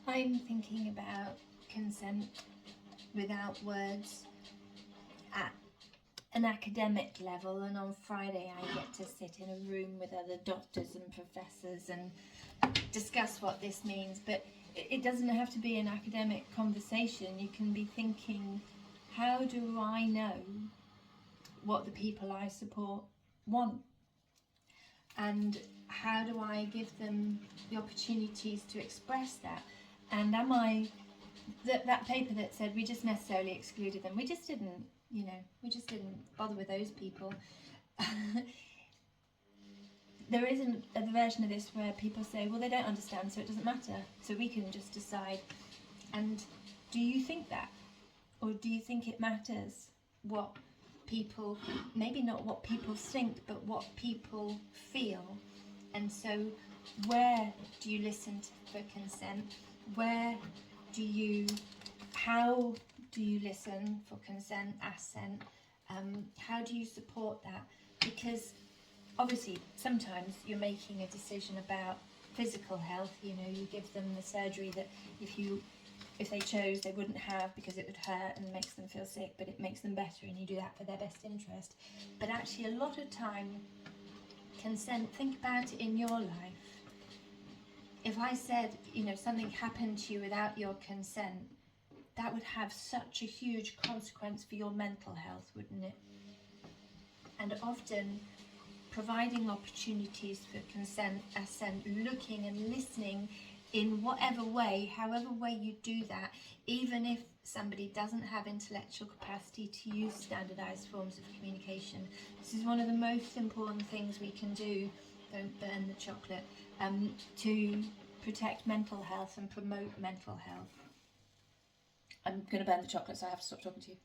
I'm thinking about consent without words at an academic level, and on Friday I get to sit in a room with other doctors and professors and discuss what this means. But it doesn't have to be an academic conversation. You can be thinking, how do I know what the people I support want? And how do I give them the opportunities to express that? And am I that paper that said we just necessarily excluded them? We just didn't, we just didn't bother with those people. There isn't a version of this where people say, well, they don't understand, so it doesn't matter, so we can just decide. And do you think that? Or do you think it matters what people, maybe not what people think, but what people feel? And so where do you listen for consent? How do you listen for consent, assent? How do you support that? Because obviously sometimes you're making a decision about physical health. You give them the surgery that if they chose they wouldn't have because it would hurt and makes them feel sick, but it makes them better, and you do that for their best interest. But actually a lot of time, consent, think about it in your life. If I said, something happened to you without your consent, that would have such a huge consequence for your mental health, wouldn't it? And often providing opportunities for consent, assent, looking and listening in whatever way, however way you do that, even if somebody doesn't have intellectual capacity to use standardized forms of communication. This is one of the most important things we can do, don't burn the chocolate, to protect mental health and promote mental health. I'm going to burn the chocolate, so I have to stop talking to you.